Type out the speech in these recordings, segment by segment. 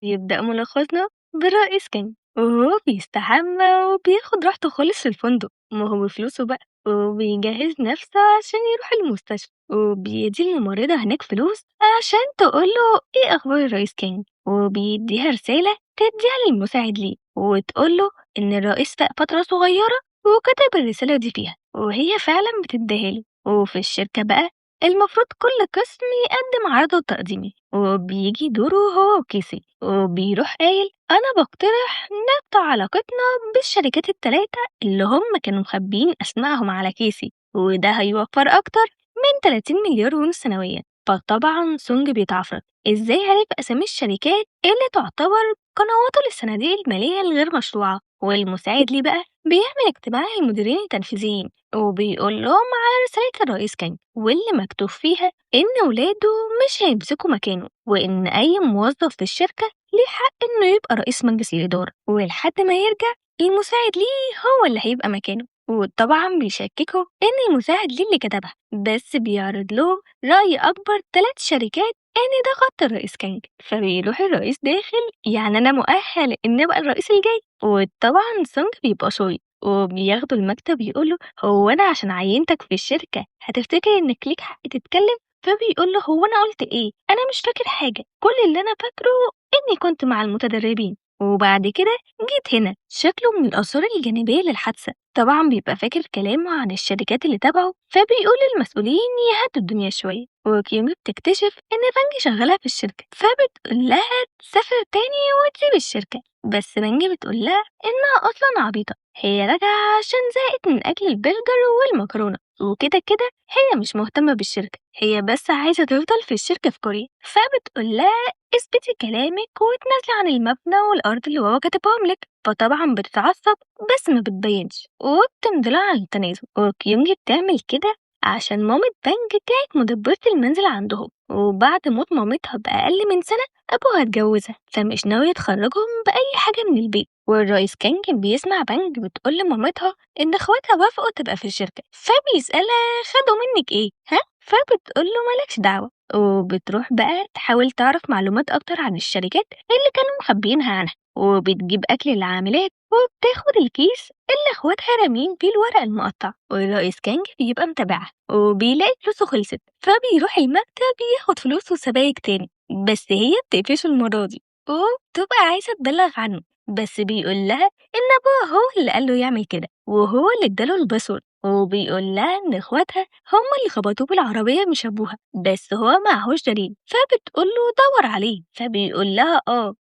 يبدأ ملخصنا بالرئيس كان وهو بيستحمى وبياخد راحته خالص في الفندق، ما هو بفلوسه بقى، وبيجهز نفسه عشان يروح المستشفى، وبيدي الممرضة هناك فلوس عشان تقوله ايه أخبار الرئيس كينج، وبيديها رسالة تديها للمساعد ليه وتقوله إن الرئيس فاق فترة صغيرة وكتب الرسالة دي فيها، وهي فعلا بتديها له. وفي الشركة بقى المفروض كل قسم يقدم عرضه التقديمي، وبيجي دوره هو وكيسي وبيروح قايل أنا بقترح نقطع علاقتنا بالشركات التلاتة اللي هم كانوا مخبيين أسمائهم على كيسي، وده هيوفر أكتر من 30 مليار ون سنويا. فطبعا سونج بيتعفرت ازاي عرف أسامي الشركات اللي تعتبر قنواته للصناديق المالية الغير مشروعة. والمساعد ليه بقى بيعمل اجتماع للمديرين التنفيذيين وبيقول لهم على رسالة الرئيس كان واللي مكتوب فيها إن ولاده مش هيمسكوا مكانه، وإن أي موظف في الشركة ليه حق إنه يبقى رئيس مجلس الإدارة، ولحد ما يرجع المساعد ليه هو اللي هيبقى مكانه. وطبعا بيشككوا إن المساعد ليه اللي كتبها، بس بيعرض لهم رأي أكبر 3 شركات إن ده خط الرئيس كينج. فبيروح الرئيس داخل يعني أنا مؤهل إن أبقى الرئيس الجاي. وطبعا سونج بيبقى شوي وبياخدوا المكتب يقوله هو أنا عشان عينتك في الشركة هتفتكر إنك ليك حق تتكلم؟ فبيقول له هو أنا قلت إيه؟ أنا مش فاكر حاجة، كل اللي أنا فاكره إني كنت مع المتدربين وبعد كده جيت هنا. شكله من الآثار الجانبية للحادثة طبعا بيبقى فاكر كلامه عن الشركات اللي تبعه، فبيقول للمسؤولين يهدوا الدنيا شوية. وكيومي بتكتشف إن بانجي شغالة في الشركة فبتقول لها تسافر تاني وتسيب الشركة، بس بانجي بتقول لها إنها أصلا عبيطة، هي راجعة عشان زهقت من أكل البرجر والمكرونة، وكده كده هي مش مهتمة بالشركة، هي بس عايزة تفضل في الشركة في كوريا. فبتقول لها اثبتي كلامك وتنازلي عن المبنى والأرض اللي بابا كاتبهم لك. فطبعا بتتعصب بس ما بتبينش وبتمضي عن التنازل. وكيونجي بتعمل كده عشان مامة بانج كانت مدبرة المنزل عندهم، وبعد موت مامتها بأقل من سنة أبوها اتجوزها فمش ناوي تخرجهم بأي حاجة من البيت. والرئيس كان بيسمع بانج بتقول لمامتها إن اخواتها وافقوا تبقى في الشركة، فبيسألها خدوا منك ايه ها؟ فبتقول له مالكش دعوة. وبتروح بقى تحاول تعرف معلومات أكتر عن الشركات اللي كانوا مخبيينها عنها، وبتجيب أكل للعاملات وبتاخد الكيس اللي اخواتها رامين فيه الورق المقطع. والرئيس كانج بيبقى متابعها وبيلاقي فلوسه خلصت فبيروح المكتب ياخد فلوسه وسبايك تاني، بس هي بتقفشه المرة دي وبتبقى عايزة تبلغ عنه، بس بيقول لها إن أبوها هو اللي قاله يعمل كده وهو اللي اداله الباسورد، وبيقول لها إن إخواتها هم اللي خبطوه بالعربية مش أبوها، بس هو معهوش دليل. فبتقول له دور عليه، فبيقول لها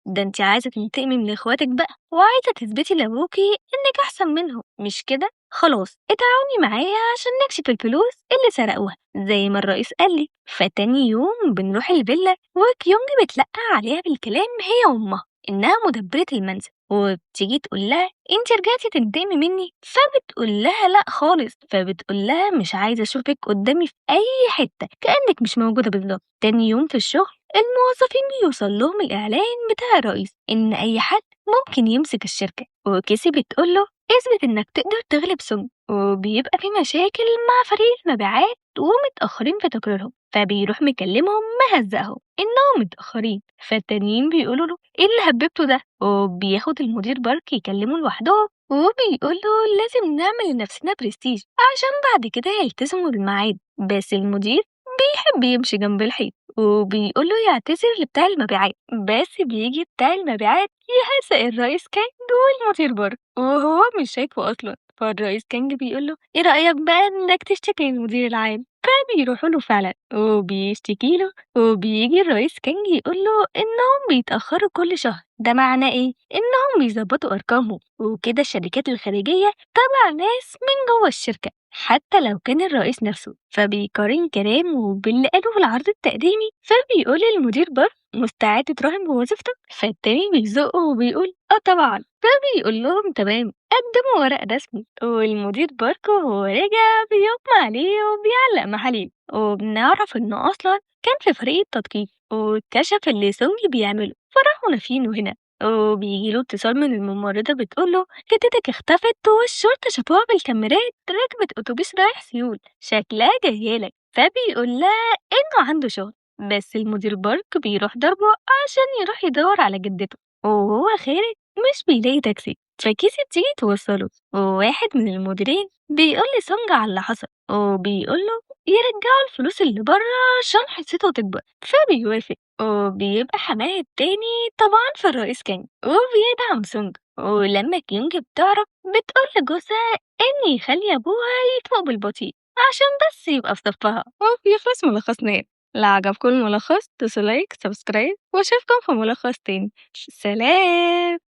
ده انت عايزة تنتقمي من إخواتك بقى وعايزة تثبتي لأبوكي إنك أحسن منهم مش كده؟ خلاص اتعاوني معايا عشان نكشف الفلوس اللي سرقوها زي ما الرئيس قال لي. فتاني يوم بنروح الفيلا وكيونج بتلقى عليها بالكلام هي وأمها إنها مدبرة المنزل، وبتيجي تقول لها انت رجعتي تنتقمي مني، فبتقول لها لا خالص، فبتقول لها مش عايزة أشوفك قدامي في أي حتة كأنك مش موجودة بالظبط. تاني يوم في الشغل الموظفين بيوصل لهم الإعلان بتاع الرئيس إن أي حد ممكن يمسك الشركة، وكيسي بتقول له اثبت إنك تقدر تغلب سونج. وبيبقى في مشاكل مع فريق المبيعات ومتأخرين في تقريرهم، فبيروح مكلمهم مهزقهم إنهم متأخرين. فالتانيين بيقولوا له إيه اللي هببته ده، وبياخد المدير بارك يكلمه لوحدهم وبيقول له لازم نعمل لنفسنا برستيج عشان بعد كده يلتزموا بالميعاد. بس المدير بيحب يمشي جنب الحيط وبيقول له يعتذر لبتاع المبيعات، بس بيجي بتاع المبيعات يهزق الرئيس كانج والمدير بارك وهو مش شايفه أصلا. فالرئيس كانج بيقول له ايه رأيك بقى انك تشتكي للمدير العام؟ فبيروحوا له فعلا وبيشتكي له، وبيجي الرئيس كانج يقول له انهم بيتأخروا كل شهر، ده معناه ايه؟ انهم بيظبطوا ارقامهم وكده الشركات الخارجية تبع ناس من جوه الشركة حتى لو كان الرئيس نفسه. فبيقارن كلامه باللي قاله في العرض التقديمي، فبيقول للمدير بر مستعد تراهن بوظيفتك؟ فالتاني بيزقه وبيقول اه طبعا. فبيقول لهم تمام قدموا ورق رسمي، والمدير باركو وهو راجع بيغمى عليه وبيعلق محاليل، وبنعرف انه اصلا كان في فريق التدقيق واكتشف اللي سونجي بيعمله فراحوا نافينه هنا. وبيجيله اتصال من الممرضة بتقوله جدتك اختفت والشرطة شافوها بالكاميرات ركبت أتوبيس رايح سيول شكلها جايالك. فبيقول لها إنه عنده شغل بس المدير بارك بيروح ضربه عشان يروح يدور على جدته، وهو خارج مش بيلاقي تاكسي، فكيسي بتيجي توصله، وواحد من المديرين بيقول لسونج على اللي حصل وبيقوله يرجعوا الفلوس اللي بره عشان حصته تكبر، فبيوافق وبيبقى حماه التاني طبعا في الرئيس كينج وبيدعم سونج. ولما كينج بتعرف بتقول لجوزها إن يخلي أبوها يفوق بالبطيء عشان بس يبقى في صفها، وبيخلص ملخصنا. لا عجبكم الملخص دوسوا لايك سبسكرايب واشوفكم في ملخص تاني. سلام.